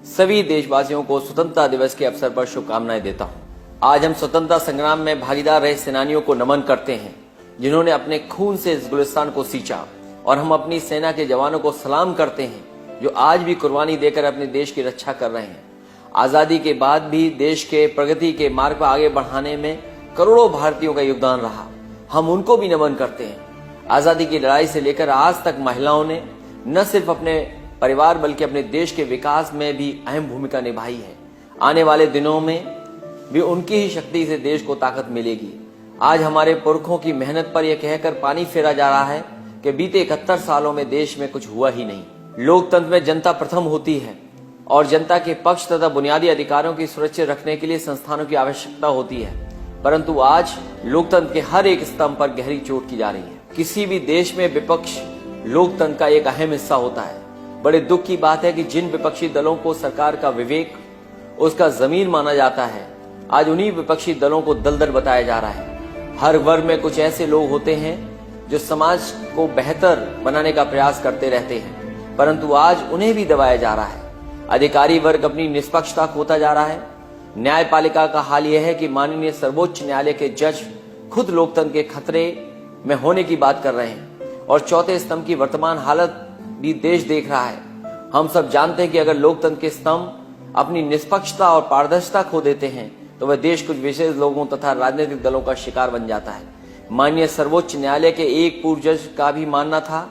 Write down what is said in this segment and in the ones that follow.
सभी देशवासियों को स्वतंत्रता दिवस के अवसर पर शुभकामनाएं देता हूं। आज हम स्वतंत्रता संग्राम में भागीदार रहे सेनानियों को नमन करते हैं, जिन्होंने अपने खून से इस गुलिस्तान को सींचा, और हम अपनी सेना के जवानों को सलाम करते हैं, जो आज भी कुर्बानी देकर अपने देश की रक्षा कर रहे हैं। आजादी के बाद भी देश के प्रगति के मार्ग पर आगे बढ़ाने में करोड़ों भारतीयों का योगदान रहा। हम उनको भी नमन करते हैं। आजादी की लड़ाई से लेकर आज तक महिलाओं ने न सिर्फ अपने परिवार बल्कि अपने देश के विकास में भी अहम भूमिका निभाई है। आने वाले दिनों में भी उनकी ही शक्ति से देश को ताकत मिलेगी। आज हमारे पुरखों की मेहनत पर यह कहकर पानी फेरा जा रहा है कि बीते 71 सालों में देश में कुछ हुआ ही नहीं। लोकतंत्र में जनता प्रथम होती है और जनता के पक्ष तथा बुनियादी अधिकारों की सुरक्षित रखने के लिए संस्थानों की आवश्यकता होती है, परंतु आज लोकतंत्र के हर एक स्तंभ पर गहरी चोट की जा रही है। किसी भी देश में विपक्ष लोकतंत्र का एक अहम हिस्सा होता है। बड़े दुख की बात है कि जिन विपक्षी दलों को सरकार का विवेक उसका जमीन माना जाता है, आज उन्हीं विपक्षी दलों को दलदल बताया जा रहा है। हर वर्ग में कुछ ऐसे लोग होते हैं जो समाज को बेहतर बनाने का प्रयास करते रहते हैं, परंतु आज उन्हें भी दबाया जा रहा है। अधिकारी वर्ग अपनी निष्पक्षता खोता जा रहा है। न्यायपालिका का हाल यह है कि माननीय सर्वोच्च न्यायालय के जज खुद लोकतंत्र के खतरे में होने की बात कर रहे हैं, और चौथे स्तंभ की वर्तमान हालत भी देश देख रहा है। हम सब जानते हैं कि अगर लोकतंत्र के स्तंभ अपनी निष्पक्षता और पारदर्शिता खो देते हैं तो वह देश कुछ विशेष लोगों तथा राजनीतिक दलों का शिकार बन जाता है। माननीय सर्वोच्च न्यायालय के एक पूर्व जज का भी मानना था,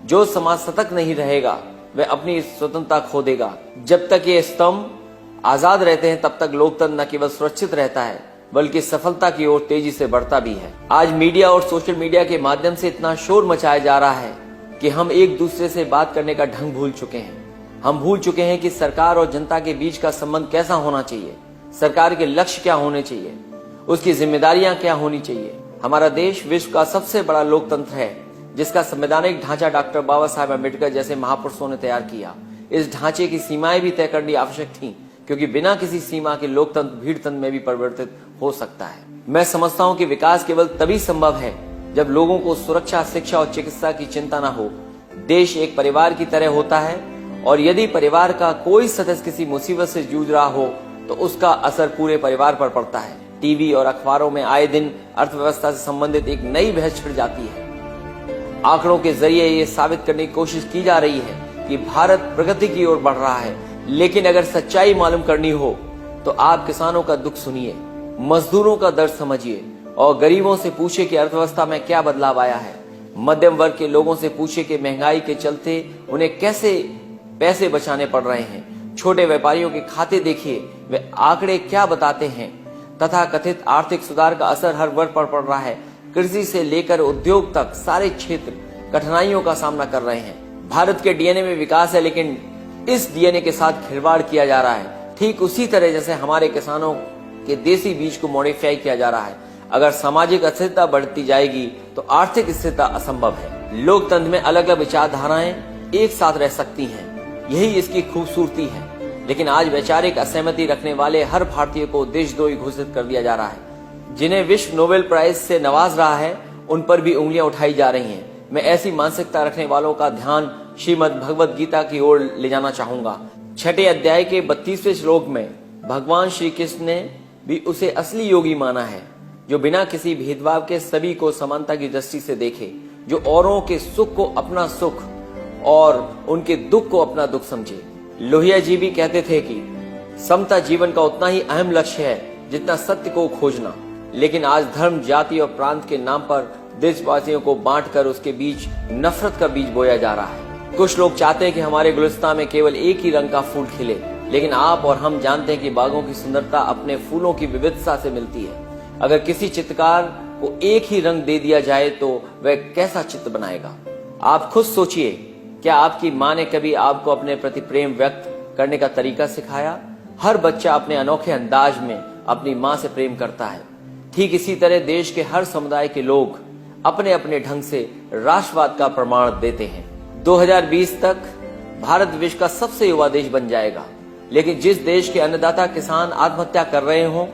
जो समाज सतर्क नहीं रहेगा वह अपनी स्वतंत्रता खो देगा। जब तक ये स्तंभ आजाद रहते हैं तब तक लोकतंत्र न केवल सुरक्षित रहता है बल्कि सफलता की ओर तेजी से बढ़ता भी है। आज मीडिया और सोशल मीडिया के माध्यम से इतना शोर मचाया जा रहा है कि हम एक दूसरे से बात करने का ढंग भूल चुके हैं। हम भूल चुके हैं कि सरकार और जनता के बीच का संबंध कैसा होना चाहिए, सरकार के लक्ष्य क्या होने चाहिए, उसकी जिम्मेदारियां क्या होनी चाहिए। हमारा देश विश्व का सबसे बड़ा लोकतंत्र है, जिसका संवैधानिक ढांचा डॉक्टर बाबा साहेब अम्बेडकर जैसे महापुरुषों ने तैयार किया। इस ढांचे की सीमाएं भी तय करनी आवश्यक थी, क्योंकि बिना किसी सीमा के लोकतंत्र भीड़ तंत्र में भी परिवर्तित हो सकता है। मैं समझता हूं कि विकास केवल तभी संभव है जब लोगों को सुरक्षा, शिक्षा और चिकित्सा की चिंता न हो। देश एक परिवार की तरह होता है, और यदि परिवार का कोई सदस्य किसी मुसीबत से जूझ रहा हो तो उसका असर पूरे परिवार पर पड़ता है। टीवी और अखबारों में आए दिन अर्थव्यवस्था से संबंधित एक नई बहस छिड़ जाती है। आंकड़ों के जरिए ये साबित करने की कोशिश की जा रही है कि भारत प्रगति की ओर बढ़ रहा है, लेकिन अगर सच्चाई मालूम करनी हो तो आप किसानों का दुख सुनिए, मजदूरों का दर्द समझिए और गरीबों से पूछे कि अर्थव्यवस्था में क्या बदलाव आया है। मध्यम वर्ग के लोगों से पूछे कि महंगाई के चलते उन्हें कैसे पैसे बचाने पड़ रहे हैं। छोटे व्यापारियों के खाते देखिए, वे आंकड़े क्या बताते हैं, तथा कथित आर्थिक सुधार का असर हर वर्ग पर पड़ रहा है। कृषि से लेकर उद्योग तक सारे क्षेत्र कठिनाइयों का सामना कर रहे हैं। भारत के डीएनए में विकास है, लेकिन इस डीएनए के साथ खिलवाड़ किया जा रहा है, ठीक उसी तरह जैसे हमारे किसानों के देसी बीज को मॉडिफाई किया जा रहा है। अगर सामाजिक अस्थिरता बढ़ती जाएगी तो आर्थिक स्थिरता असंभव है। लोकतंत्र में अलग अलग विचारधाराएं एक साथ रह सकती हैं, यही इसकी खूबसूरती है, लेकिन आज वैचारिक असहमति रखने वाले हर भारतीय को देशद्रोही घोषित कर दिया जा रहा है। जिन्हें विश्व नोबेल प्राइज से नवाज रहा है, उन पर भी उंगलियां उठाई जा रही हैं। मैं ऐसी मानसिकता रखने वालों का ध्यान श्रीमद् भगवद गीता की ओर ले जाना चाहूंगा। 6 अध्याय के 32वें श्लोक में भगवान श्री कृष्ण ने भी उसे असली योगी माना है, जो बिना किसी भेदभाव के सभी को समानता की दृष्टि से देखे, जो औरों के सुख को अपना सुख और उनके दुख को अपना दुख समझे। लोहिया जी भी कहते थे कि समता जीवन का उतना ही अहम लक्ष्य है जितना सत्य को खोजना, लेकिन आज धर्म, जाति और प्रांत के नाम पर देशवासियों को बांटकर उसके बीच नफरत का बीज बोया जा रहा है। कुछ लोग चाहते हैं कि हमारे गुलिस्तान में केवल एक ही रंग का फूल खिले, लेकिन आप और हम जानते हैं कि बागों की सुंदरता अपने फूलों की विविधता से मिलती है। अगर किसी चित्रकार को एक ही रंग दे दिया जाए तो वह कैसा चित्र बनाएगा? आप खुद सोचिए, क्या आपकी माँ ने कभी आपको अपने प्रति प्रेम व्यक्त करने का तरीका सिखाया? हर बच्चा अपने अनोखे अंदाज में अपनी माँ से प्रेम करता है। ठीक इसी तरह देश के हर समुदाय के लोग अपने अपने ढंग से राष्ट्रवाद का प्रमाण देते हैं। 2020 तक भारत विश्व का सबसे युवा देश बन जाएगा, लेकिन जिस देश के अन्नदाता किसान आत्महत्या कर रहे हों,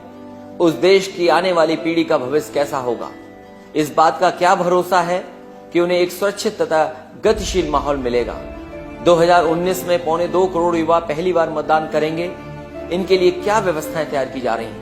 उस देश की आने वाली पीढ़ी का भविष्य कैसा होगा? इस बात का क्या भरोसा है कि उन्हें एक सुरक्षित तथा गतिशील माहौल मिलेगा? 2019 में 1.25 करोड़ युवा पहली बार मतदान करेंगे। इनके लिए क्या व्यवस्थाएं तैयार की जा रही हैं?